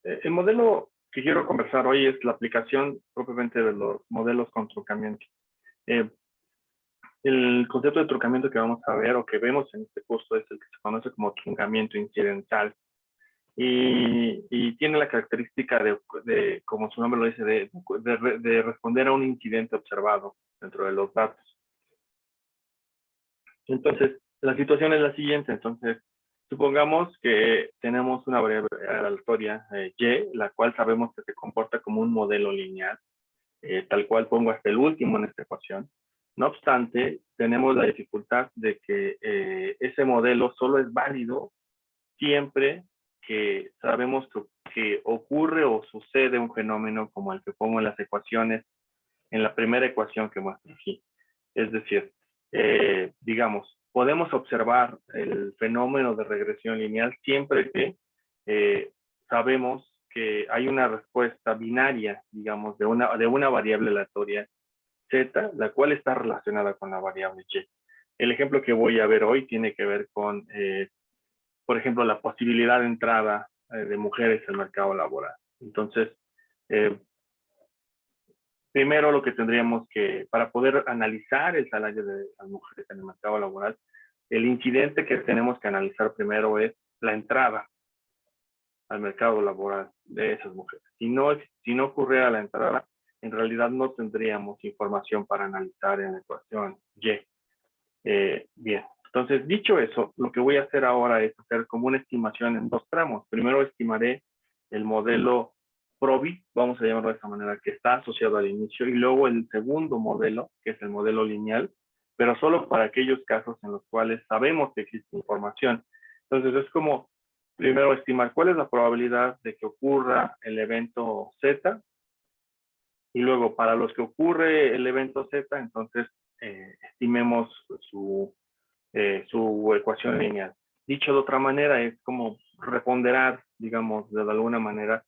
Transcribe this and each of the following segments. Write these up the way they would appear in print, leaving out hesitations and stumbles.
El modelo que quiero conversar hoy es la aplicación propiamente de los modelos con truncamiento. El concepto de truncamiento que vamos a ver o que vemos en este curso es el que se conoce como truncamiento incidental. Y tiene la característica de, como su nombre lo dice, de responder a un incidente observado dentro de los datos. Entonces, la situación es la siguiente. Entonces, supongamos que tenemos una variable aleatoria y, la cual sabemos que se comporta como un modelo lineal, tal cual pongo hasta el último en esta ecuación. No obstante, tenemos la dificultad de que ese modelo solo es válido siempre que sabemos que ocurre o sucede un fenómeno como el que pongo en las ecuaciones, en la primera ecuación que muestro aquí. Es decir, digamos, podemos observar el fenómeno de regresión lineal siempre que sabemos que hay una respuesta binaria, digamos, de una variable aleatoria z, la cual está relacionada con la variable y. El ejemplo que voy a ver hoy tiene que ver con, por ejemplo, la posibilidad de entrada de mujeres al mercado laboral. Entonces, primero lo que tendríamos que, para poder analizar el salario de las mujeres en el mercado laboral, el incidente que tenemos que analizar primero es la entrada al mercado laboral de esas mujeres. Si no ocurriera la entrada, en realidad no tendríamos información para analizar en la ecuación y. Bien, entonces dicho eso, lo que voy a hacer ahora es hacer como una estimación en dos tramos. Primero estimaré el modelo PROBI, vamos a llamarlo de esta manera, que está asociado al inicio, y luego el segundo modelo, que es el modelo lineal, pero solo para aquellos casos en los cuales sabemos que existe información. Entonces es como primero estimar cuál es la probabilidad de que ocurra el evento Z, y luego para los que ocurre el evento Z, entonces estimemos su ecuación lineal. Dicho de otra manera, es como reponderar, digamos, de alguna manera,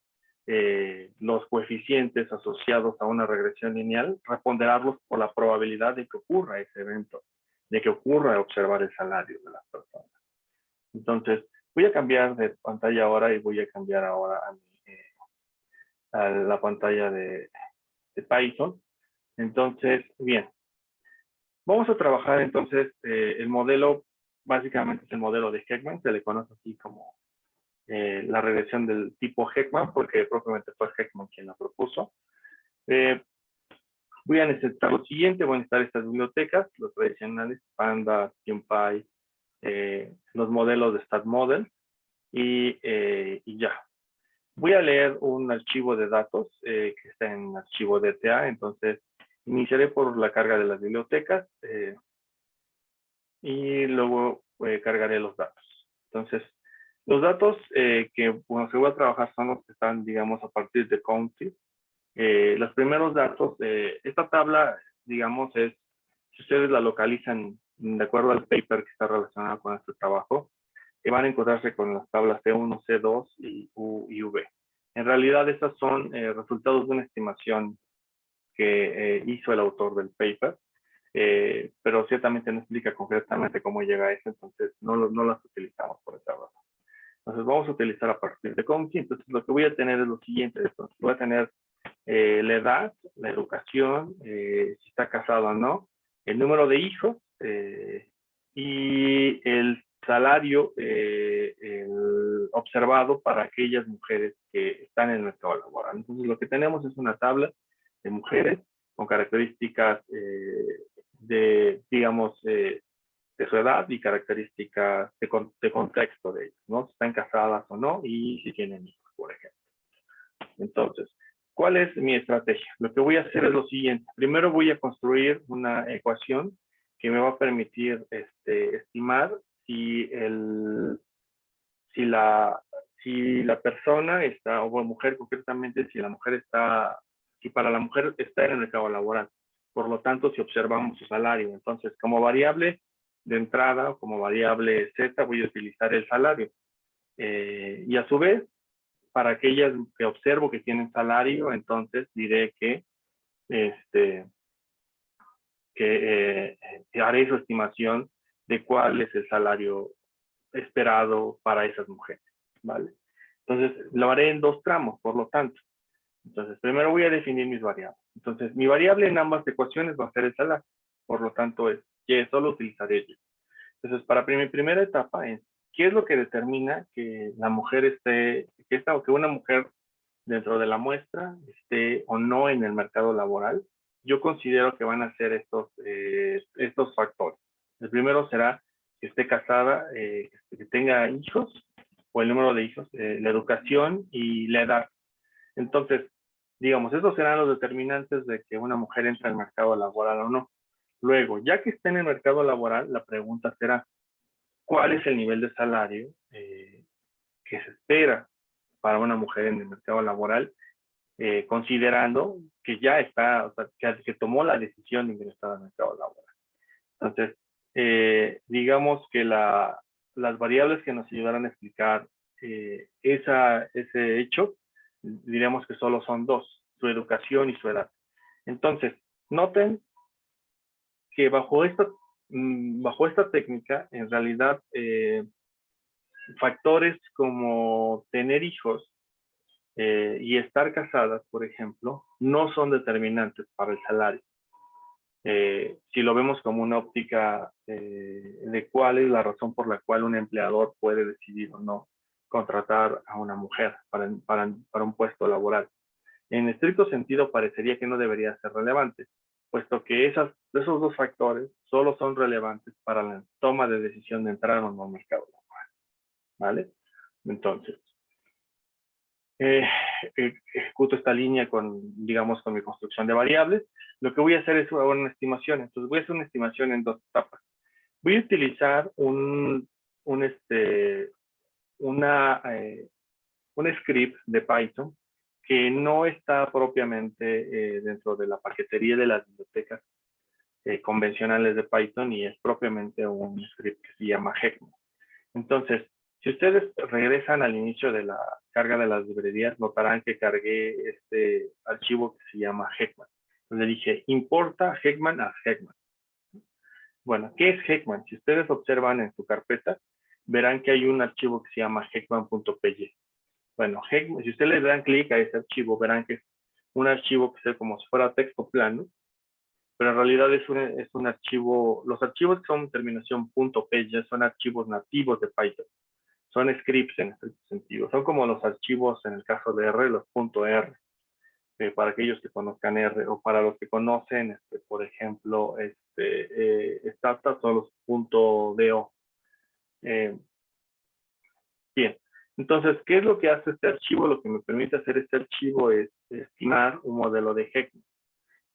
los coeficientes asociados a una regresión lineal, reponderarlos por la probabilidad de que ocurra ese evento, de que ocurra observar el salario de las personas. Entonces, voy a cambiar de pantalla ahora y voy a cambiar ahora a la pantalla de Python. Entonces, bien, vamos a trabajar entonces el modelo, básicamente es el modelo de Heckman, se le conoce así como la regresión del tipo Heckman, porque propiamente fue Heckman quien la propuso. Voy a necesitar lo siguiente, voy a necesitar estas bibliotecas, los tradicionales, Pandas, NumPy, los modelos de StatModel y ya. Voy a leer un archivo de datos que está en archivo DTA, entonces iniciaré por la carga de las bibliotecas y luego cargaré los datos. Entonces, los datos que voy a trabajar son los que están, digamos, a partir de Country. Los primeros datos, esta tabla, digamos, es, si ustedes la localizan de acuerdo al paper que está relacionado con este trabajo, van a encontrarse con las tablas C1, C2 y U y V. En realidad, estas son resultados de una estimación que hizo el autor del paper, pero ciertamente no explica concretamente cómo llega a eso, entonces no las utilizamos por esa razón. Entonces vamos a utilizar a partir de Conchi. Entonces lo que voy a tener es lo siguiente. Entonces, voy a tener la edad, la educación, si está casado o no, el número de hijos y el salario observado para aquellas mujeres que están en el mercado laboral. Entonces lo que tenemos es una tabla de mujeres con características digamos, de su edad y características de contexto de ellos, ¿no? Si están casadas o no y si tienen hijos, por ejemplo. Entonces, ¿cuál es mi estrategia? Lo que voy a hacer es lo siguiente. Primero voy a construir una ecuación que me va a permitir estimar si la persona está, o mujer concretamente, si para la mujer está en el mercado laboral. Por lo tanto, si observamos su salario, entonces como variable de entrada o como variable Z voy a utilizar el salario. Y a su vez, para aquellas que observo que tienen salario, entonces diré que haré su estimación de cuál es el salario esperado para esas mujeres, ¿vale? Entonces, lo haré en 2 tramos, por lo tanto. Entonces, primero voy a definir mis variables. Entonces, mi variable en ambas ecuaciones va a ser el salario. Por lo tanto, es Y, solo utilizaré Y. Entonces, para mi primera etapa es, ¿qué es lo que determina que la mujer esté, o que una mujer dentro de la muestra esté o no en el mercado laboral? Yo considero que van a ser estos factores. El primero será que esté casada, que tenga hijos, o el número de hijos, la educación y la edad. Entonces, digamos, esos serán los determinantes de que una mujer entre al mercado laboral o no. Luego, ya que esté en el mercado laboral, la pregunta será, ¿cuál es el nivel de salario que se espera para una mujer en el mercado laboral, considerando que ya está, o sea, que tomó la decisión de ingresar al mercado laboral? Entonces, digamos que las variables que nos ayudarán a explicar ese hecho, diríamos que solo son 2, su educación y su edad. Entonces, noten que bajo esta técnica, en realidad, factores como tener hijos y estar casadas, por ejemplo, no son determinantes para el salario. Si lo vemos como una óptica de cuál es la razón por la cual un empleador puede decidir o no contratar a una mujer para un puesto laboral. En estricto sentido, parecería que no debería ser relevante, puesto que esos 2 factores solo son relevantes para la toma de decisión de entrar o no al mercado laboral. ¿Vale? Entonces, ejecuto esta línea digamos, con mi construcción de variables. Lo que voy a hacer es una estimación. Entonces, voy a hacer una estimación en 2 etapas. Voy a utilizar un script de Python que no está propiamente dentro de la paquetería de las bibliotecas convencionales de Python, y es propiamente un script que se llama Heckman. Entonces, si ustedes regresan al inicio de la carga de las librerías, notarán que cargué este archivo que se llama Heckman. Entonces dije, importa Heckman a Heckman. Bueno, ¿qué es Heckman? Si ustedes observan en su carpeta, verán que hay un archivo que se llama heckman.py. Bueno, Heckman, si ustedes le dan clic a ese archivo, verán que es un archivo que es como si fuera texto plano, pero en realidad es un archivo, los archivos que son terminación .py son archivos nativos de Python. Son scripts en este sentido. Son como los archivos en el caso de R, los .r, para aquellos que conozcan R, o para los que conocen, por ejemplo, Stata son los .do. Bien, entonces, ¿qué es lo que hace este archivo? Lo que me permite hacer este archivo es estimar un modelo de Heckman.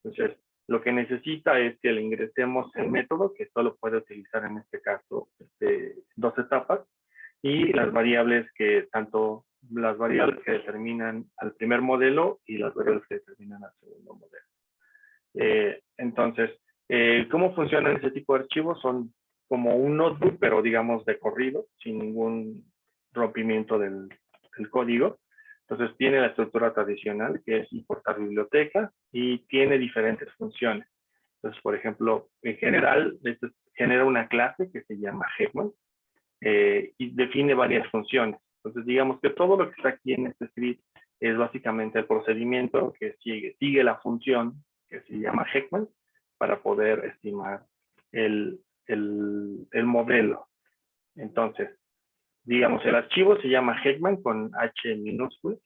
Entonces, lo que necesita es que le ingresemos el método, que solo puede utilizar en este caso 2 etapas, y las variables que determinan al primer modelo y las variables que determinan al segundo modelo. Entonces, ¿cómo funcionan ese tipo de archivos? Son como un notebook, pero digamos de corrido, sin ningún rompimiento del código. Entonces tiene la estructura tradicional, que es importar biblioteca, y tiene diferentes funciones. Entonces, por ejemplo, en general, genera una clase que se llama Heckman, y define varias funciones. Entonces, digamos que todo lo que está aquí en este script es básicamente el procedimiento que sigue la función que se llama Heckman para poder estimar el modelo. Entonces, digamos, el archivo se llama Heckman con H minúscula,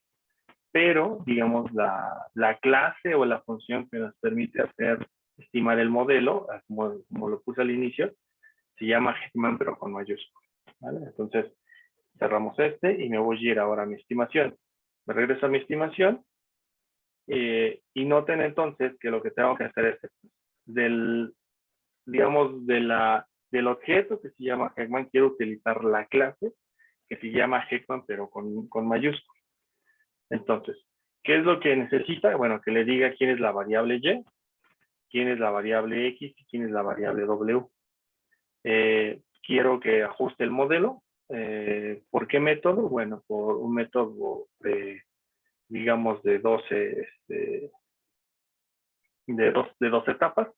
pero, digamos, la clase o la función que nos permite estimar el modelo, como lo puse al inicio, se llama Heckman, pero con mayúscula. ¿Vale? Entonces, cerramos y me voy a ir ahora a mi estimación. Me regreso a mi estimación, y noten entonces que lo que tengo que hacer es del objeto que se llama Heckman, quiero utilizar la clase que se llama Heckman, pero con mayúscula. Entonces, ¿qué es lo que necesita? Bueno, que le diga quién es la variable Y, quién es la variable X y quién es la variable W. Quiero que ajuste el modelo. ¿Por qué método? Bueno, por un método digamos, de 12 etapas.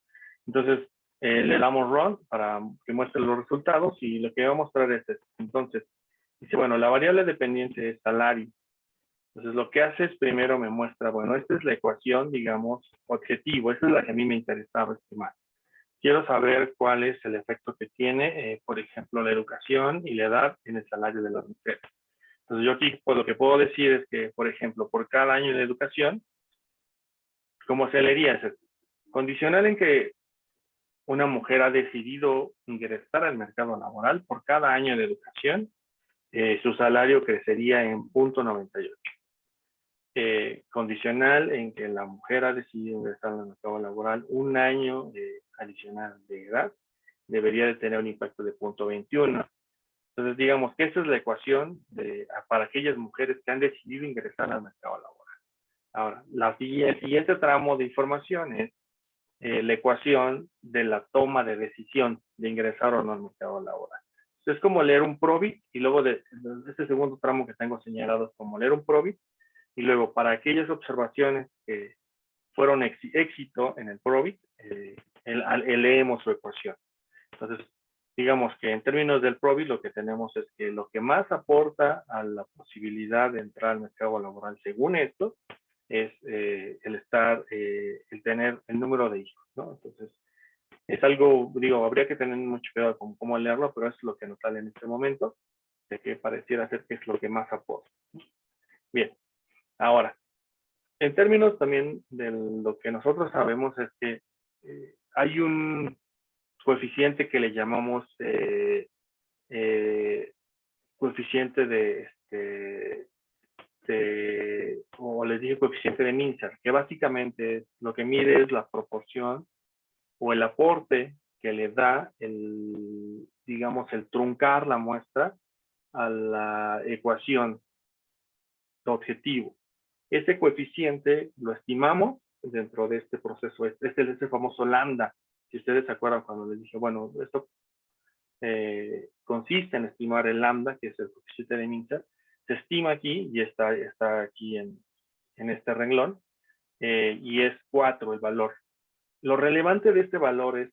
Entonces, le damos run para que muestre los resultados, y lo que va a mostrar es esto. Entonces, dice, bueno, la variable dependiente es salario. Entonces, lo que hace es primero me muestra, bueno, esta es la ecuación, digamos, objetivo. Esta es la que a mí me interesaba estimar. Quiero saber cuál es el efecto que tiene, por ejemplo, la educación y la edad en el salario de las mujeres. Entonces, yo aquí pues, lo que puedo decir es que, por ejemplo, por cada año de educación, ¿cómo se leería? Es condicional en que una mujer ha decidido ingresar al mercado laboral, por cada año de educación, su salario crecería en 0.98. Condicional en que la mujer ha decidido ingresar al mercado laboral un año adicional de edad, debería de tener un impacto de 0.21. Entonces, digamos que esa es la ecuación para aquellas mujeres que han decidido ingresar al mercado laboral. Ahora, el siguiente tramo de información es la ecuación de la toma de decisión de ingresar o no al mercado laboral. Es como leer un PROBIT y luego de este segundo tramo que tengo señalado es como leer un PROBIT y luego para aquellas observaciones que fueron éxito en el PROBIT, leemos su ecuación. Entonces, digamos que en términos del PROBIT lo que tenemos es que lo que más aporta a la posibilidad de entrar al mercado laboral según esto es el tener el número de hijos, ¿no? Entonces, es algo, digo, habría que tener mucho cuidado con cómo leerlo, pero es lo que nos sale en este momento, de que pareciera ser que es lo que más aporta. Bien, ahora, en términos también de lo que nosotros sabemos es que hay un coeficiente que le llamamos coeficiente o les dije coeficiente de Mintzar, que básicamente lo que mide es la proporción o el aporte que le da digamos, el truncar la muestra a la ecuación de objetivo. Ese coeficiente lo estimamos dentro de este proceso, este es el famoso lambda. Si ustedes se acuerdan cuando les dije, bueno, esto consiste en estimar el lambda, que es el coeficiente de Mintzar, se estima aquí y está aquí en este renglón, y es 4 el valor. Lo relevante de este valor es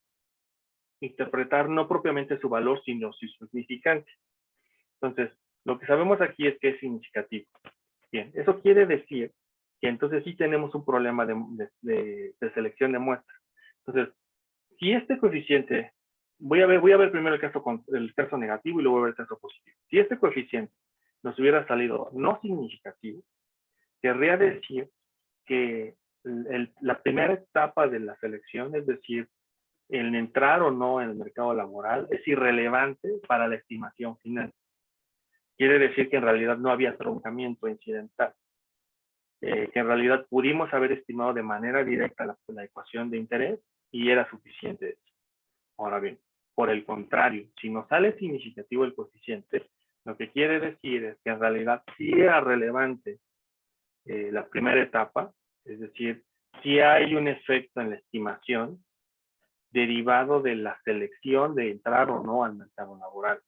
interpretar no propiamente su valor, sino su significante. Entonces, lo que sabemos aquí es que es significativo. Bien, eso quiere decir que entonces sí tenemos un problema de selección de muestras. Entonces, si este coeficiente, voy a ver primero el caso negativo y luego voy a ver el caso positivo. Si este coeficiente nos hubiera salido no significativo, querría decir que la primera etapa de la selección, es decir, el entrar o no en el mercado laboral, es irrelevante para la estimación final. Quiere decir que en realidad no había truncamiento incidental. Que en realidad pudimos haber estimado de manera directa la ecuación de interés y era suficiente. Ahora bien, por el contrario, si nos sale significativo el coeficiente, lo que quiere decir es que en realidad sí era relevante la primera etapa, es decir, sí hay un efecto en la estimación derivado de la selección de entrar o no al mercado laboral.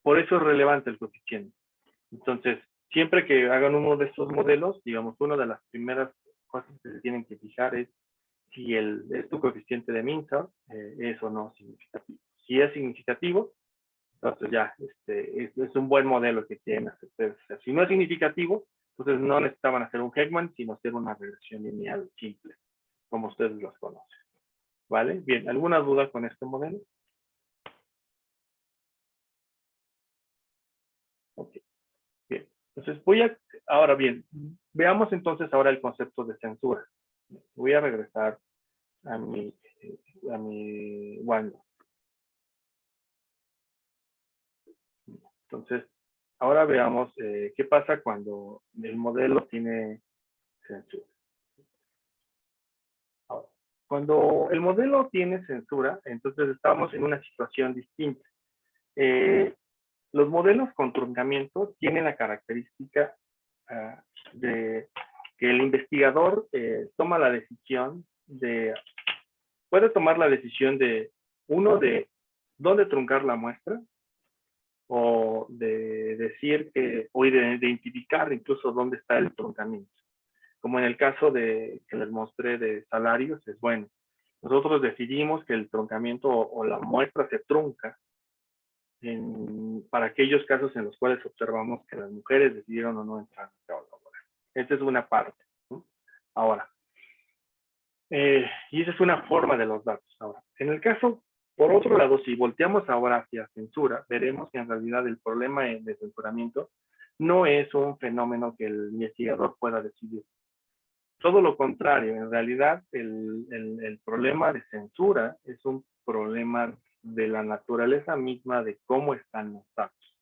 Por eso es relevante el coeficiente. Entonces, siempre que hagan uno de estos modelos, digamos, una de las primeras cosas que se tienen que fijar es si es tu coeficiente de Mintzar es o no significativo. Si es significativo, entonces ya es un buen modelo que tienen. Si no es significativo, entonces no necesitaban hacer un Heckman, sino hacer una regresión lineal simple, como ustedes los conocen. ¿Vale? Bien, ¿alguna duda con este modelo? Ok, bien. Entonces ahora bien, veamos entonces ahora el concepto de censura. Voy a regresar a mi OneNote. Entonces, ahora veamos qué pasa cuando el modelo tiene censura. Ahora, cuando el modelo tiene censura, entonces estamos en una situación distinta. Los modelos con truncamiento tienen la característica de que el investigador toma la decisión puede tomar la decisión de dónde truncar la muestra, o de decir o de identificar incluso dónde está el truncamiento. Como en el caso que les mostré de salarios, es bueno. Nosotros decidimos que el truncamiento o la muestra se trunca para aquellos casos en los cuales observamos que las mujeres decidieron o no entrar al mercado laboral. Esta es una parte, ¿no? Ahora, y esa es una forma de los datos. Ahora, en el caso, por otro lado, si volteamos ahora hacia censura, veremos que en realidad el problema de censuramiento no es un fenómeno que el investigador pueda decidir. Todo lo contrario, en realidad el problema de censura es un problema de la naturaleza misma de cómo están los datos.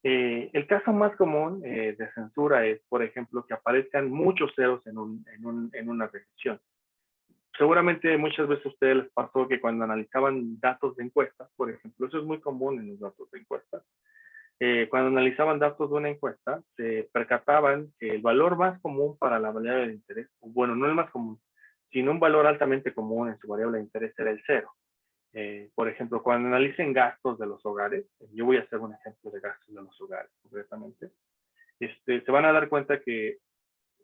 El caso más común de censura es, por ejemplo, que aparezcan muchos ceros en una regresión. Seguramente muchas veces a ustedes les pasó que cuando analizaban datos de encuestas, por ejemplo, eso es muy común en los datos de encuestas, cuando analizaban datos de una encuesta, se percataban que el valor más común para la variable de interés, bueno, no el más común, sino un valor altamente común en su variable de interés era el cero. Por ejemplo, cuando analicen gastos de los hogares, yo voy a hacer un ejemplo de gastos de los hogares, concretamente, se van a dar cuenta que,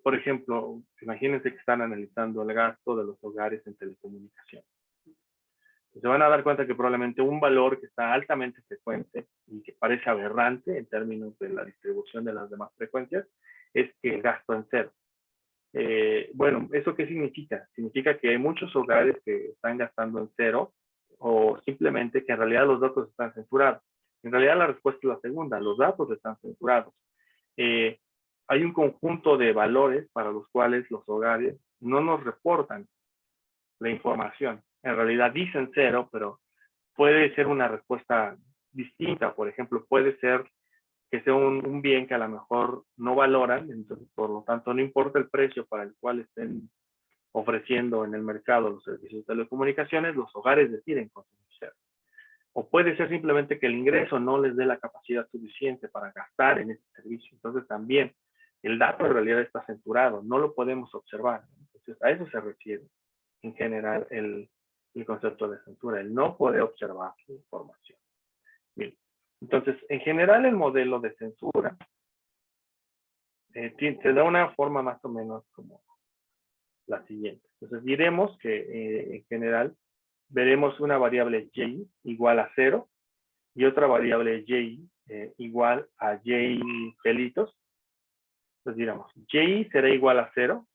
por ejemplo, imagínense que están analizando el gasto de los hogares en telecomunicación. Se van a dar cuenta que probablemente un valor que está altamente frecuente y que parece aberrante en términos de la distribución de las demás frecuencias es que el gasto en cero. Bueno, ¿eso qué significa? Significa que hay muchos hogares que están gastando en cero o simplemente que en realidad los datos están censurados. En realidad la respuesta es la segunda, los datos están censurados. Hay un conjunto de valores para los cuales los hogares no nos reportan la información. En realidad dicen cero, pero puede ser una respuesta distinta. Por ejemplo, puede ser que sea un bien que a lo mejor no valoran, entonces por lo tanto no importa el precio para el cual estén ofreciendo en el mercado los servicios de telecomunicaciones, los hogares deciden consumir cero. O puede ser simplemente que el ingreso no les dé la capacidad suficiente para gastar en este servicio. Entonces también el dato en realidad está censurado, no lo podemos observar. Entonces a eso se refiere en general el concepto de censura, el no poder observar la información. Bien. Entonces, en general el modelo de censura te da una forma más o menos como la siguiente. Entonces diremos que en general veremos una variable y igual a 0 y otra variable y igual a y pelitos. Entonces diremos, y será igual a 0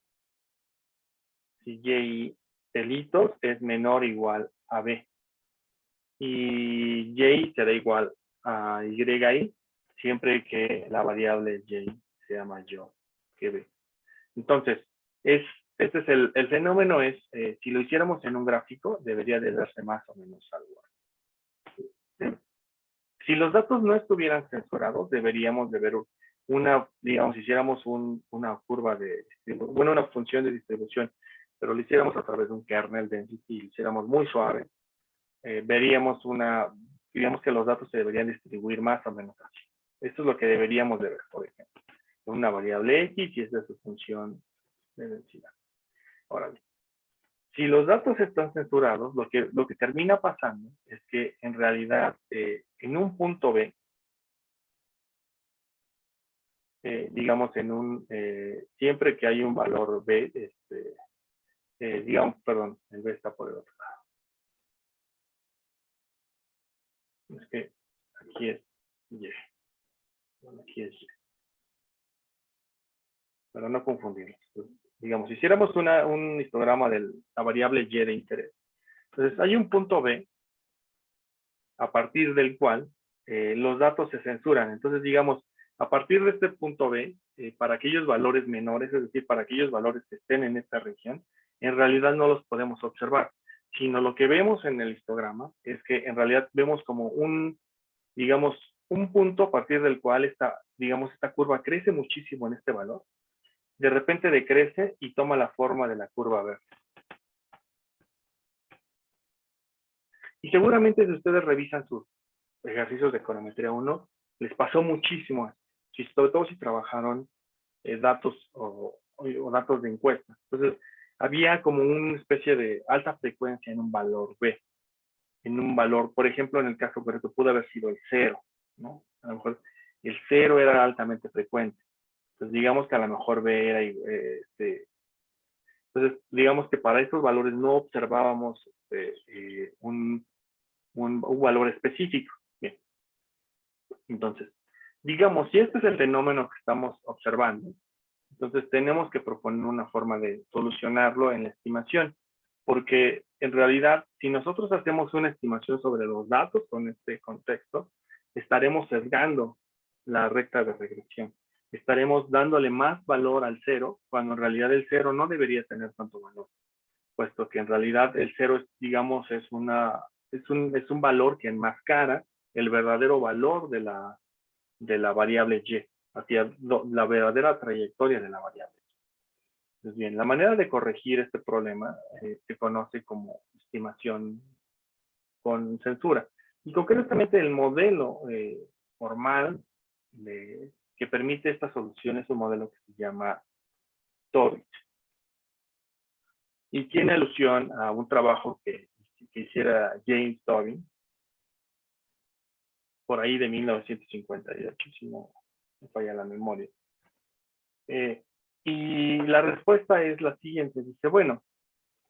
si y pelitos es menor o igual a b. Y y será igual a y siempre que la variable y sea mayor que b. Entonces, este es el fenómeno es, si lo hiciéramos en un gráfico, debería de darse más o menos algo. ¿Sí? Si los datos no estuvieran censurados, deberíamos de ver una, digamos, si hiciéramos una curva de, bueno, una función de distribución, pero lo hiciéramos a través de un kernel density y lo hiciéramos muy suave, veríamos digamos que los datos se deberían distribuir más o menos así. Esto es lo que deberíamos de ver, por ejemplo. Una variable x y esta es su función de densidad. Ahora bien, si los datos están censurados, lo que termina pasando es que en realidad en un punto B, digamos siempre que hay un valor B, digamos, perdón, el B está por el otro lado. Es que aquí es Y. Bueno, aquí es Y. Para no confundirlos. Pues, digamos, si hiciéramos un histograma de la variable Y de interés. Entonces, hay un punto B a partir del cual los datos se censuran. Entonces, digamos, a partir de este punto B, para aquellos valores menores, es decir, para aquellos valores que estén en esta región, en realidad no los podemos observar, sino lo que vemos en el histograma es que en realidad vemos como digamos, un punto a partir del cual esta curva crece muchísimo en este valor, de repente decrece y toma la forma de la curva verde. Y seguramente si ustedes revisan sus ejercicios de econometría 1, les pasó muchísimo, sobre todo si trabajaron datos o datos de encuesta. Entonces, había como una especie de alta frecuencia en un valor B. En un valor, por ejemplo, en el caso concreto, pudo haber sido el 0, ¿no? A lo mejor el 0 era altamente frecuente. Entonces, digamos que a lo mejor B era, entonces, digamos que para estos valores no observábamos un valor específico. Bien. Entonces, digamos, si este es el fenómeno que estamos observando, entonces tenemos que proponer una forma de solucionarlo en la estimación, porque en realidad, si nosotros hacemos una estimación sobre los datos con este contexto, estaremos sesgando la recta de regresión. Estaremos dándole más valor al cero, cuando en realidad el cero no debería tener tanto valor, puesto que en realidad el cero, digamos, es un valor que enmascara el verdadero valor de la variable y, hacia la verdadera trayectoria de la variable. Pues bien, la manera de corregir este problema se conoce como estimación con censura. Y concretamente el modelo formal que permite esta solución es un modelo que se llama Tobit. Y tiene alusión a un trabajo que hiciera James Tobin por ahí de 1958, si no me falla la memoria. Y la respuesta es la siguiente. Dice, bueno,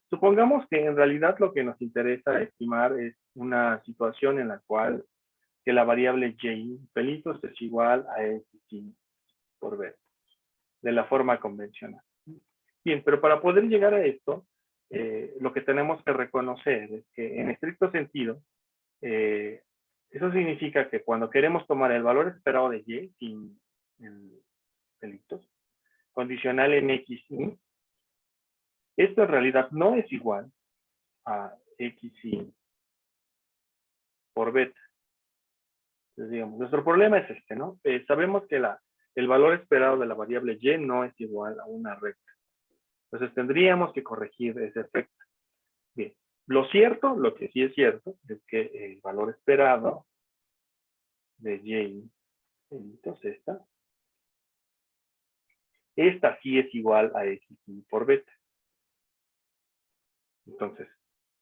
supongamos que en realidad lo que nos interesa estimar es una situación en la cual que la variable y pelitos es igual a x por b, de la forma convencional. Bien, pero para poder llegar a esto, lo que tenemos que reconocer es que en estricto sentido, eso significa que cuando queremos tomar el valor esperado de y sin pelitos, condicional en x, esto en realidad no es igual a x por beta. Entonces, digamos, nuestro problema es este, ¿no? Sabemos que el valor esperado de la variable y no es igual a una recta. Entonces tendríamos que corregir ese efecto. Bien, lo que sí es cierto, es que el valor esperado de y, entonces esta sí es igual a x por beta. Entonces,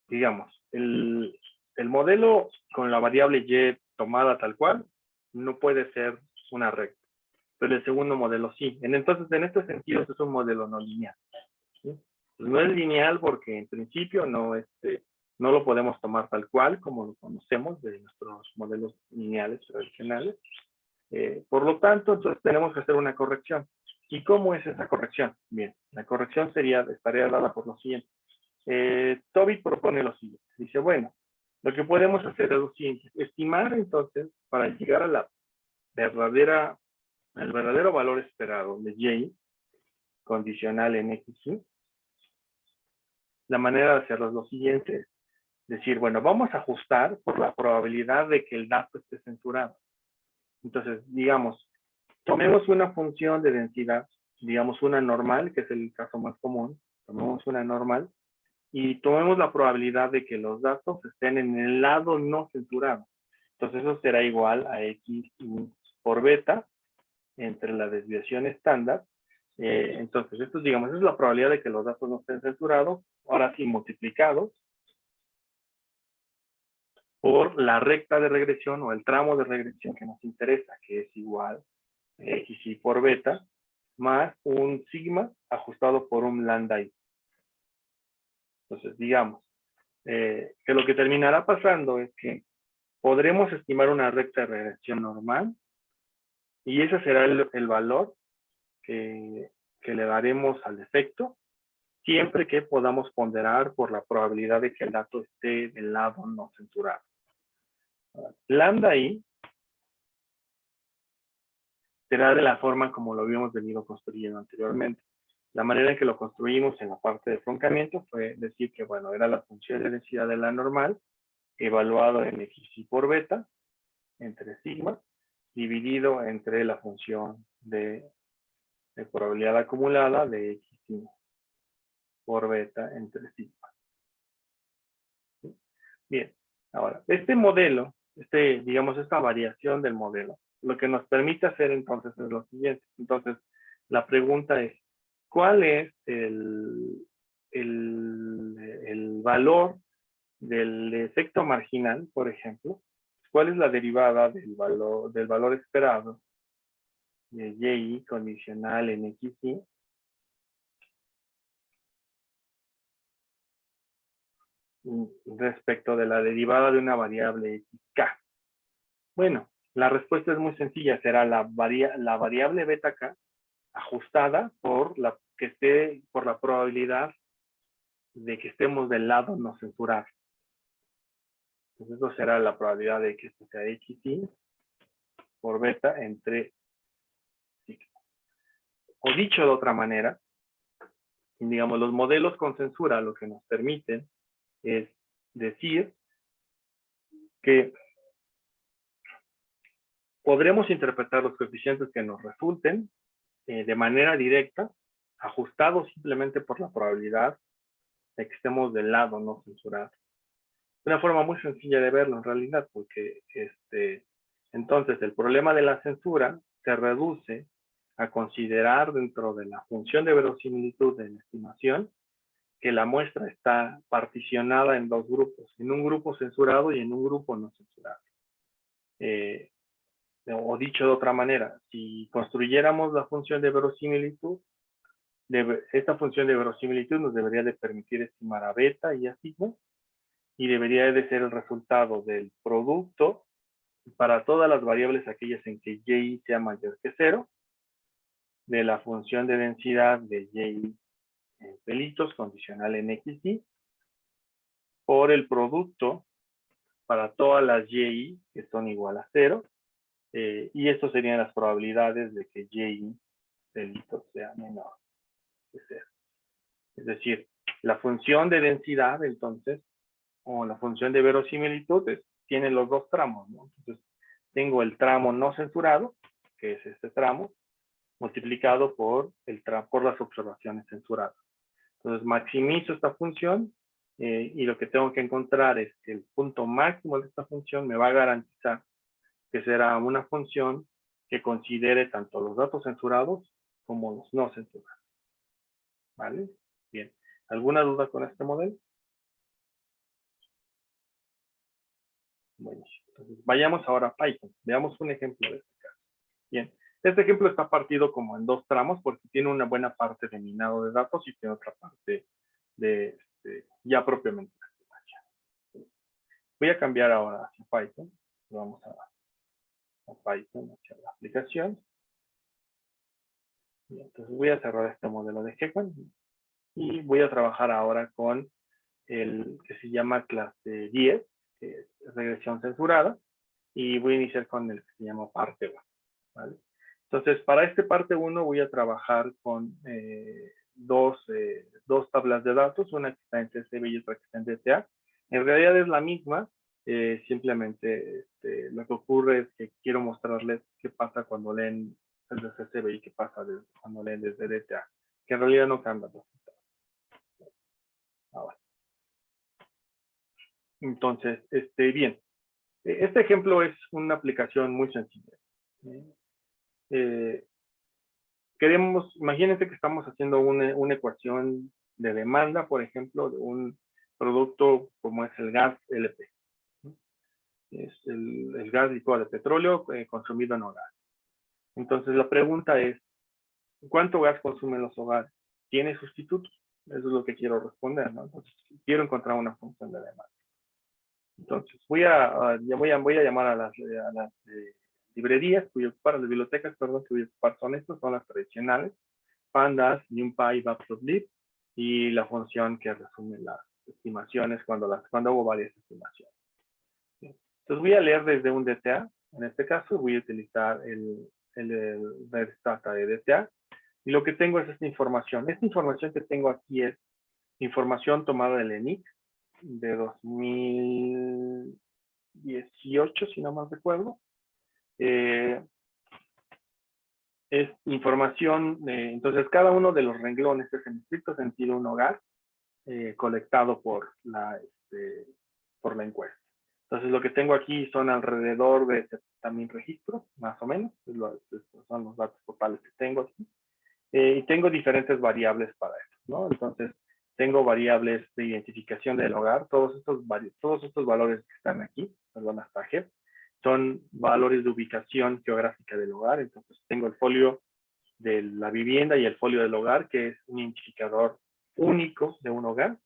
digamos, el modelo con la variable y tomada tal cual no puede ser una recta, pero el segundo modelo sí. Entonces, en este sentido, es un modelo no lineal. ¿Sí? Pues no es lineal porque en principio no lo podemos tomar tal cual como lo conocemos de nuestros modelos lineales tradicionales. Por lo tanto, entonces tenemos que hacer una corrección. ¿Y cómo es esa corrección? Bien, la corrección estaría dada por lo siguiente. Tobit propone lo siguiente. Dice, bueno, lo que podemos hacer es lo siguiente. Estimar, entonces, para llegar a al verdadero valor esperado de y, condicional en x, la manera de hacerlo es lo siguiente. Decir, bueno, vamos a ajustar por la probabilidad de que el dato esté censurado. Entonces, digamos, tomemos una función de densidad, digamos una normal, que es el caso más común. Tomemos una normal y tomemos la probabilidad de que los datos estén en el lado no censurado. Entonces eso será igual a x por beta entre la desviación estándar. Entonces esto, digamos, es la probabilidad de que los datos no estén censurados, ahora sí multiplicados por la recta de regresión o el tramo de regresión que nos interesa, que es igual a x por beta, más un sigma ajustado por un lambda i. Entonces, digamos, que lo que terminará pasando es que podremos estimar una recta de regresión normal y ese será el valor que le daremos al efecto, siempre que podamos ponderar por la probabilidad de que el dato esté del lado no censurado. Lambda i será de la forma como lo habíamos venido construyendo anteriormente. La manera en que lo construimos en la parte de truncamiento fue decir que, bueno, era la función de densidad de la normal, evaluado en x por beta, entre sigma, dividido entre la función de probabilidad acumulada de x por beta entre sigma. ¿Sí? Bien, ahora, este modelo, digamos, esta variación del modelo, lo que nos permite hacer entonces es lo siguiente. Entonces, la pregunta es, ¿cuál es el valor del efecto marginal, por ejemplo? ¿Cuál es la derivada del valor esperado de y condicional en x respecto de la derivada de una variable xk? Bueno, La respuesta es muy sencilla, será la variable beta k ajustada por la probabilidad de que estemos del lado no censurado. Entonces, eso será la probabilidad de que esto sea xi por beta entre sigma. O dicho de otra manera, digamos, los modelos con censura lo que nos permiten es decir que podremos interpretar los coeficientes que nos resulten de manera directa, ajustados simplemente por la probabilidad de que estemos del lado no censurado. Una forma muy sencilla de verlo en realidad, porque entonces el problema de la censura se reduce a considerar dentro de la función de verosimilitud de la estimación que la muestra está particionada en dos grupos, en un grupo censurado y en un grupo no censurado. O dicho de otra manera, si construyéramos la función de verosimilitud, esta función de verosimilitud nos debería de permitir estimar a beta y a sigma, y debería de ser el resultado del producto para todas las variables aquellas en que y sea mayor que 0, de la función de densidad de y en pelitos condicional en xy, por el producto para todas las y que son igual a 0, y estas serían las probabilidades de que y pelitos sea menor que 0. Es decir, la función de densidad, entonces, o la función de verosimilitud, tiene los dos tramos, ¿no? Entonces, tengo el tramo no censurado, que es este tramo, multiplicado por las observaciones censuradas. Entonces, maximizo esta función y lo que tengo que encontrar es que el punto máximo de esta función me va a garantizar que será una función que considere tanto los datos censurados como los no censurados. ¿Vale? Bien. ¿Alguna duda con este modelo? Bueno, entonces vayamos ahora a Python. Veamos un ejemplo de este caso. Bien. Este ejemplo está partido como en dos tramos porque tiene una buena parte de minado de datos y tiene otra parte de ya propiamente la estimación. Voy a cambiar ahora hacia Python. Vamos a Python, hacia la aplicación. Y entonces voy a cerrar este modelo de Heckman y voy a trabajar ahora con el que se llama clase 10, que es regresión censurada, y voy a iniciar con el que se llama parte 1. ¿Vale? Entonces, para este parte 1 voy a trabajar con dos tablas de datos, una que está en CSV y otra que está en DTA. En realidad es la misma, simplemente lo que ocurre es que quiero mostrarles qué pasa cuando leen desde CSV y qué pasa cuando leen desde DTA, que en realidad no cambia el resultado. Ahora. Entonces, bien, este ejemplo es una aplicación muy sencilla. Imagínense que estamos haciendo una ecuación de demanda, por ejemplo, de un producto como es el gas LP. Es el gas licuado de petróleo consumido en hogares. Entonces la pregunta es, ¿cuánto gas consumen los hogares? ¿Tiene sustitutos? Eso es lo que quiero responder, ¿no? Entonces, quiero encontrar una función de demanda. Entonces, voy a llamar a las librerías, las bibliotecas, perdón, que voy a ocupar son estas, son las tradicionales, pandas, numpy, matplotlib, y la función que resume las estimaciones cuando hago varias estimaciones. Entonces voy a leer desde un DTA, en este caso voy a utilizar el data de DTA, y lo que tengo es esta información. Esta información que tengo aquí es información tomada del ENIC de 2018, si no mal recuerdo. Es información, entonces cada uno de los renglones es en estricto sentido un hogar colectado por la encuesta. Entonces lo que tengo aquí son alrededor de 70,000 registros, más o menos, son los datos totales que tengo aquí. Y tengo diferentes variables para esto, ¿no? Entonces tengo variables de identificación del hogar, todos estos valores que están aquí, perdón, hasta G, son valores de ubicación geográfica del hogar. Entonces tengo el folio de la vivienda y el folio del hogar, que es un identificador único de un hogar,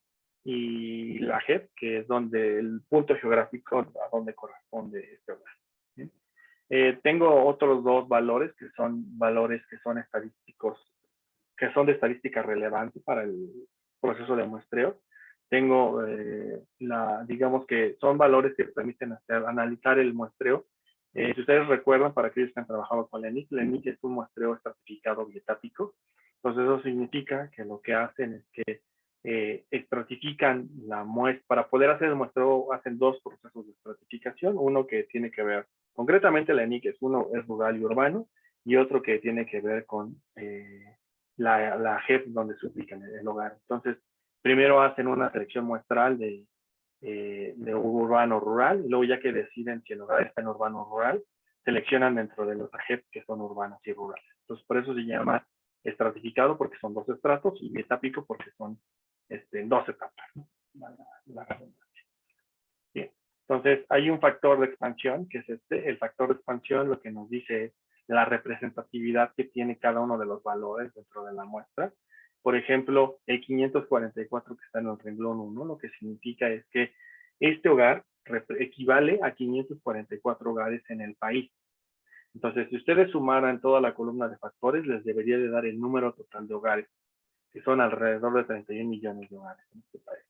y la JEP, que es donde el punto geográfico a donde corresponde este hogar. ¿Sí? Tengo otros dos valores que son estadísticos, que son de estadística relevante para el proceso de muestreo. Tengo, digamos que son valores que permiten analizar el muestreo. Si ustedes recuerdan, para aquellos que han trabajado con LENIC es un muestreo estratificado bietápico. Entonces eso significa que lo que hacen es que estratifican la muestra. Para poder hacer el muestreo hacen dos procesos de estratificación. Uno que tiene que ver, concretamente LENIC uno es rural y urbano, y otro que tiene que ver con la JEP donde se ubica el hogar. Entonces, primero hacen una selección muestral de urbano-rural, y luego ya que deciden si el hogar está en urbano-rural, seleccionan dentro de los AGEP que son urbanos y rurales. Entonces, por eso se llama estratificado, porque son dos estratos, y bietápico porque son dos etapas, ¿no? Bien. Entonces, hay un factor de expansión, que es el factor de expansión lo que nos dice es la representatividad que tiene cada uno de los valores dentro de la muestra. Por ejemplo, el 544 que está en el renglón 1, lo que significa es que este hogar equivale a 544 hogares en el país. Entonces, si ustedes sumaran toda la columna de factores, les debería de dar el número total de hogares, que son alrededor de 31 millones de hogares en este país.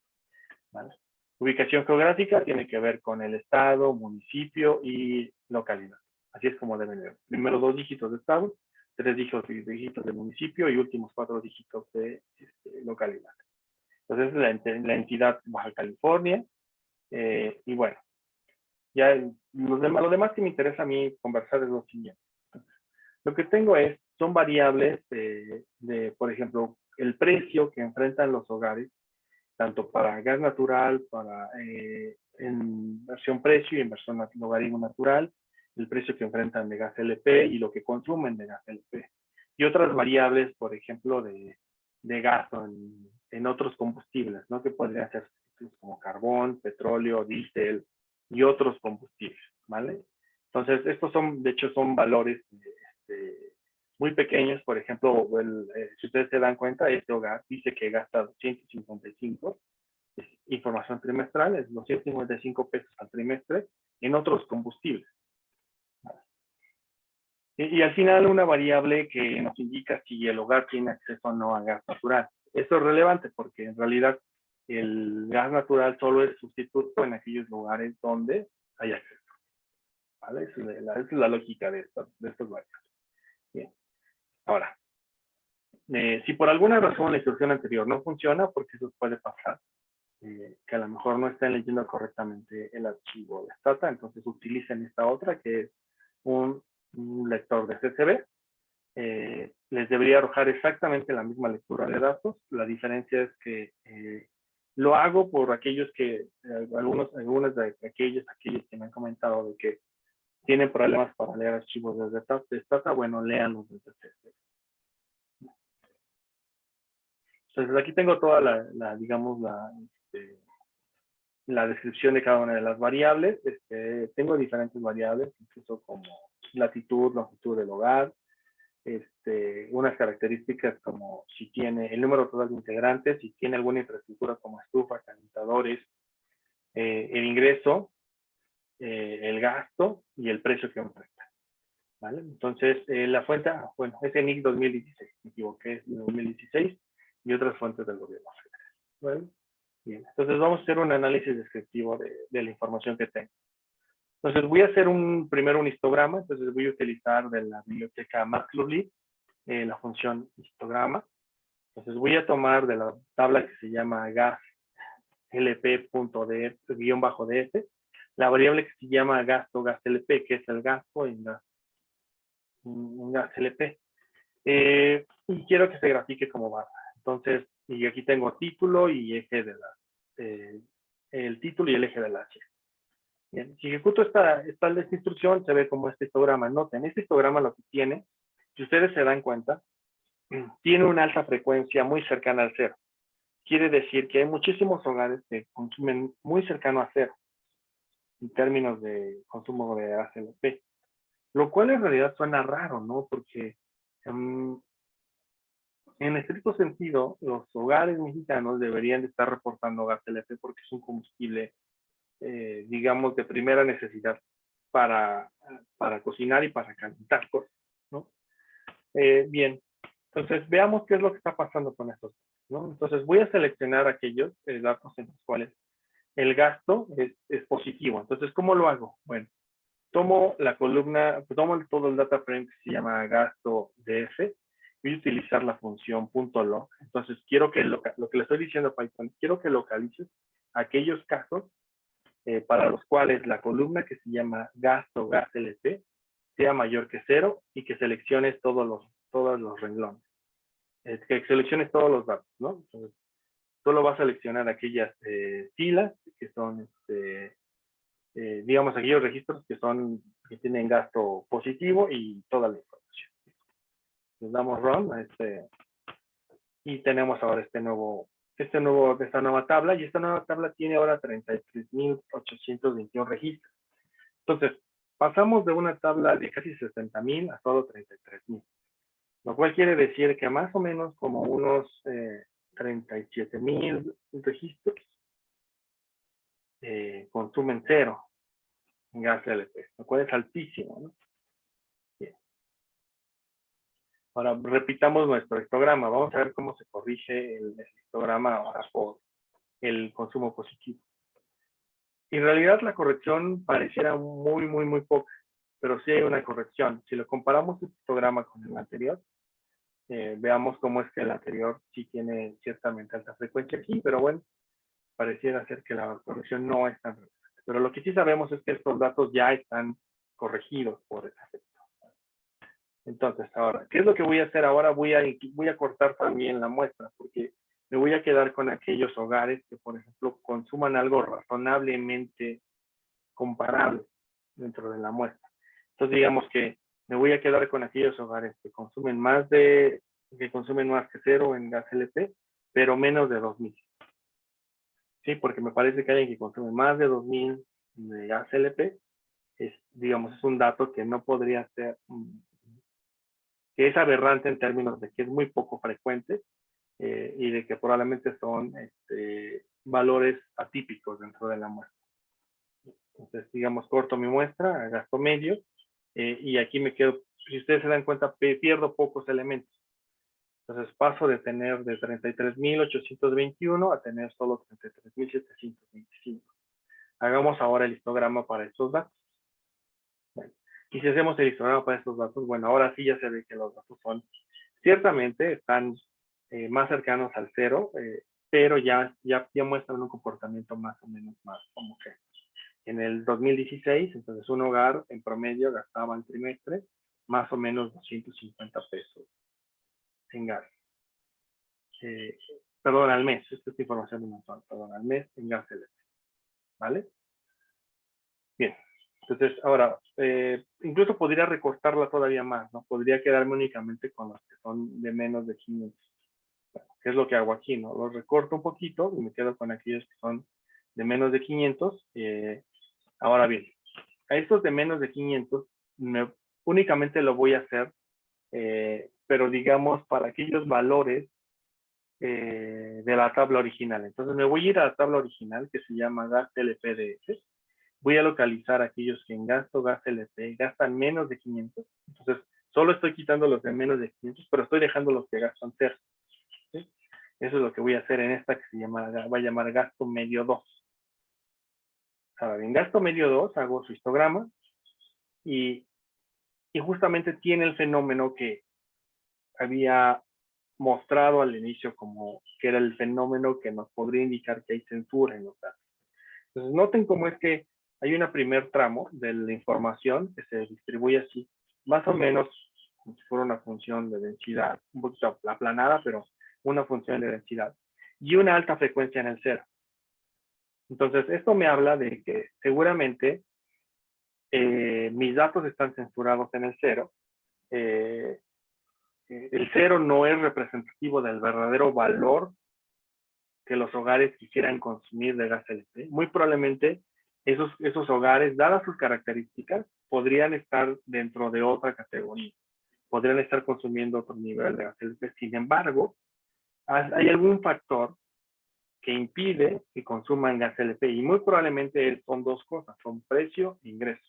¿Vale? Ubicación geográfica tiene que ver con el estado, municipio y localidad. Así es como deben ver. Primero 2 dígitos de estado, 3 dígitos de municipio y últimos 4 dígitos de localidad. Entonces es la entidad Baja California. Y bueno, ya lo demás que me interesa a mí conversar es lo siguiente. Lo que tengo son variables por ejemplo, el precio que enfrentan los hogares, tanto para gas natural, en versión precio y en versión logaritmo natural, el precio que enfrentan de gas LP y lo que consumen de gas LP. Y otras variables, por ejemplo, de gasto en otros combustibles, ¿no? Que podrían ser como carbón, petróleo, diésel y otros combustibles, ¿vale? Entonces, estos de hecho, son valores muy pequeños. Por ejemplo, si ustedes se dan cuenta, este hogar dice que gasta 255, es información trimestral, es 255 pesos al trimestre en otros combustibles. Y al final una variable que nos indica si el hogar tiene acceso o no a gas natural. Esto es relevante porque en realidad el gas natural solo es sustituto en aquellos lugares donde hay acceso. ¿Vale? Esa es la lógica de estos variables. Bien. Ahora, si por alguna razón la instrucción anterior no funciona, porque eso puede pasar, que a lo mejor no estén leyendo correctamente el archivo de Stata, entonces utilicen esta otra que es un lector de CSV. Les debería arrojar exactamente la misma lectura de datos. La diferencia es que lo hago por aquellos que, algunos de aquellos que me han comentado de que tienen problemas para leer archivos desde Stata, bueno, léanlos desde CSV. Entonces aquí tengo toda digamos, la descripción de cada una de las variables. Tengo diferentes variables, incluso como latitud, longitud del hogar, unas características como si tiene el número total de integrantes, si tiene alguna infraestructura como estufa, calentadores, el ingreso, el gasto y el precio que enfrenta. ¿Vale? Entonces, la fuente, bueno, es ENIC 2016, me equivoqué, es 2016, y otras fuentes del gobierno federal. ¿Vale? Bien, entonces vamos a hacer un análisis descriptivo de la información que tengo. Entonces voy a hacer primero un histograma. Entonces voy a utilizar de la biblioteca Matplotlib la función histograma. Entonces voy a tomar de la tabla que se llama gas lp.df, la variable que se llama gasto gas LP, que es el gasto en gas LP. Y quiero que se grafique como barra. Entonces, y aquí tengo título y eje de el título y el eje de la H. Bien, si ejecuto esta instrucción, se ve como este histograma. Noten, este histograma lo que tiene, si ustedes se dan cuenta, tiene una alta frecuencia muy cercana al cero. Quiere decir que hay muchísimos hogares que consumen muy cercano a cero en términos de consumo de gas LP. Lo cual en realidad suena raro, ¿no? Porque en estricto sentido, los hogares mexicanos deberían de estar reportando gas LP porque es un combustible, digamos, de primera necesidad para cocinar y para calentar cosas, ¿no? Bien, entonces veamos qué es lo que está pasando con estos datos, ¿no? Entonces voy a seleccionar aquellos datos en los cuales el gasto es positivo. Entonces, ¿cómo lo hago? Bueno, tomo la columna, tomo todo el data frame que se llama gasto DF, voy a utilizar la función .log. Entonces, quiero que lo que le estoy diciendo a Python, quiero que localices aquellos casos para los cuales la columna que se llama gasto gas LP sea mayor que 0 y que selecciones todos los renglones, que selecciones todos los datos, ¿no? Entonces, solo va a seleccionar aquellas filas que son, digamos, aquellos registros que tienen gasto positivo y toda la información. Les damos run a y tenemos ahora esta nueva tabla, y esta nueva tabla tiene ahora 33.821 registros. Entonces, pasamos de una tabla de casi 60.000 a solo 33.000, lo cual quiere decir que más o menos como unos 37.000 registros consumen 0 en gas LP, lo cual es altísimo, ¿no? Bien. Ahora repitamos nuestro histograma. Vamos a ver cómo se corrige el histograma ahora por el consumo positivo. En realidad la corrección pareciera muy poca, pero sí hay una corrección. Si lo comparamos el histograma con el anterior, veamos cómo es que el anterior sí tiene ciertamente alta frecuencia aquí, pero bueno, pareciera ser que la corrección no es tan relevante. Pero lo que sí sabemos es que estos datos ya están corregidos por el efecto. Entonces, ahora, ¿qué es lo que voy a hacer ahora? Voy a cortar también la muestra, porque me voy a quedar con aquellos hogares que, por ejemplo, consuman algo razonablemente comparable dentro de la muestra. Entonces, digamos que me voy a quedar con aquellos hogares que consumen más que 0 en gas LP, pero menos de 2.000. Sí, porque me parece que alguien que consume más de 2.000 de gas LP es un dato que no podría ser, que es aberrante en términos de que es muy poco frecuente y de que probablemente son valores atípicos dentro de la muestra. Entonces, digamos, corto mi muestra, gasto medio, y aquí me quedo, si ustedes se dan cuenta, pierdo pocos elementos. Entonces paso de tener de 33.821 a tener solo 33.725. Hagamos ahora el histograma para estos datos. Bueno, y si hacemos el histograma para estos datos, bueno, ahora sí ya se ve que los datos ciertamente están más cercanos al 0, pero ya muestran un comportamiento más o menos más homogéneo. En el 2016, entonces un hogar en promedio gastaba al trimestre más o menos 250 pesos en gas. Perdón, al mes, esta es información de mensual, perdón, al mes en gas eléctrico, ¿vale? Bien, entonces ahora, incluso podría recortarla todavía más, ¿no? Podría quedarme únicamente con los que son de menos de 500. Bueno, ¿qué es lo que hago aquí, no? Los recorto un poquito y me quedo con aquellos que son de menos de 500. Ahora bien, a estos de menos de 500, únicamente lo voy a hacer, pero digamos para aquellos valores de la tabla original. Entonces me voy a ir a la tabla original que se llama gas LPDF. Voy a localizar aquellos que en gas LP gastan menos de 500. Entonces solo estoy quitando los de menos de 500, pero estoy dejando los que gastan 0. ¿Sí? Eso es lo que voy a hacer en esta que va a llamar gasto medio 2. Ahora bien, gasto medio 2, hago su histograma y justamente tiene el fenómeno que había mostrado al inicio como que era el fenómeno que nos podría indicar que hay censura en los datos. Entonces, noten cómo es que hay un primer tramo de la información que se distribuye así, más o menos como si fuera una función de densidad, un poquito aplanada, pero una función de densidad, y una alta frecuencia en el 0. Entonces, esto me habla de que seguramente mis datos están censurados en el 0. El 0 no es representativo del verdadero valor que los hogares quisieran consumir de gas LP. Muy probablemente esos hogares, dadas sus características, podrían estar dentro de otra categoría. Podrían estar consumiendo otro nivel de gas LP. Sin embargo, hay algún factor que impide que consuman gas LP y muy probablemente son dos cosas, son precio e ingreso.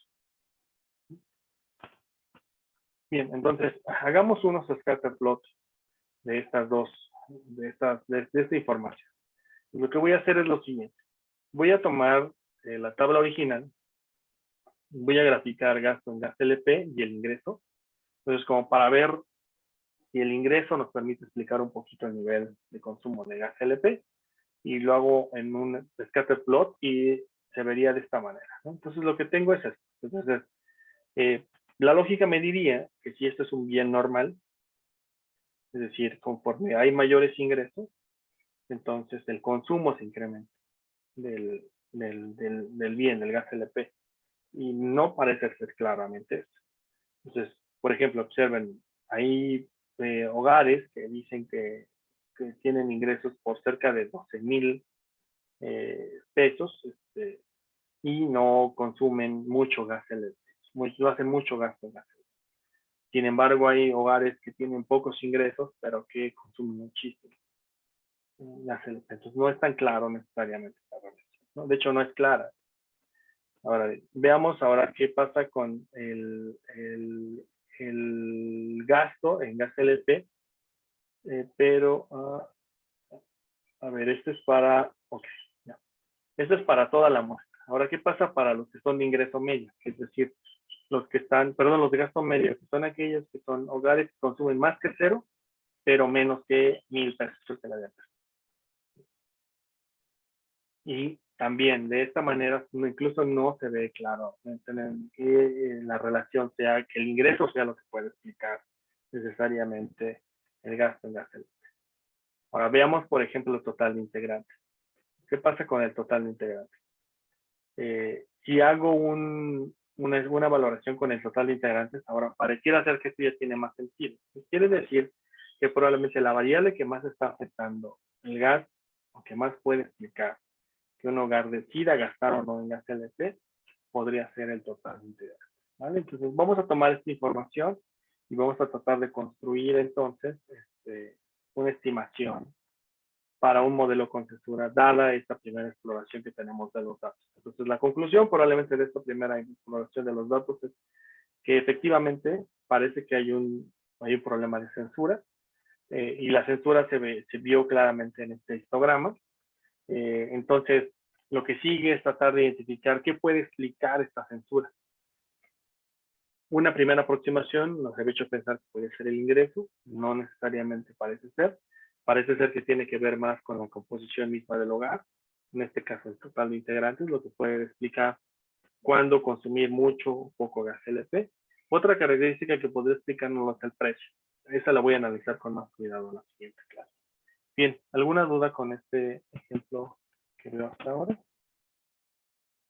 Bien, entonces hagamos unos scatter plots de estas dos, de esta información. Lo que voy a hacer es lo siguiente. Voy a tomar la tabla original, voy a graficar gasto en gas LP y el ingreso. Entonces, como para ver si el ingreso nos permite explicar un poquito el nivel de consumo de gas LP, y lo hago en un scatter plot y se vería de esta manera, ¿no? Entonces, lo que tengo es esto. Entonces, la lógica me diría que si esto es un bien normal, es decir, conforme hay mayores ingresos, entonces el consumo se incrementa del bien, del gas LP. Y no parece ser claramente esto. Entonces, por ejemplo, observen, hay hogares que dicen que tienen ingresos por cerca de 12,000 pesos y no consumen mucho gas LP. No hacen mucho gasto en gas. Sin embargo, hay hogares que tienen pocos ingresos, pero que consumen muchísimo gas LP. Entonces, no es tan claro necesariamente esta relación, ¿no? De hecho, no es clara. Ahora, veamos ahora qué pasa con el gasto en gas LP, pero, a ver, este es para, ok, ya. Esto es para toda la muestra. Ahora, ¿qué pasa para los que son de ingreso medio? Es decir, los que están, perdón, los de gasto medio, que son aquellos que son hogares que consumen más que cero, pero menos que 1,000 pesos de la dieta. Y también de esta manera incluso no se ve claro que la relación sea, que el ingreso sea lo que puede explicar necesariamente el gasto en gas LP. Ahora veamos, por ejemplo, el total de integrantes. ¿Qué pasa con el total de integrantes? Si hago una valoración con el total de integrantes, ahora pareciera ser que esto ya tiene más sentido. Quiere decir que probablemente la variable que más está afectando el gas, o que más puede explicar que un hogar decida gastar o no en gas LP, podría ser el total de integrantes, ¿vale? Entonces vamos a tomar esta información y vamos a tratar de construir entonces una estimación para un modelo con censura, dada esta primera exploración que tenemos de los datos. Entonces, la conclusión probablemente de esta primera exploración de los datos es que efectivamente parece que hay un problema de censura, y la censura se vio claramente en este histograma. Entonces, lo que sigue es tratar de identificar qué puede explicar esta censura. Una primera aproximación nos había hecho pensar que puede ser el ingreso, no necesariamente parece ser. Parece ser que tiene que ver más con la composición misma del hogar, en este caso el total de integrantes, lo que puede explicar cuándo consumir mucho o poco gas LP. Otra característica que podría explicarnos es el precio. Esa la voy a analizar con más cuidado en la siguiente clase. Bien, ¿alguna duda con este ejemplo que veo hasta ahora?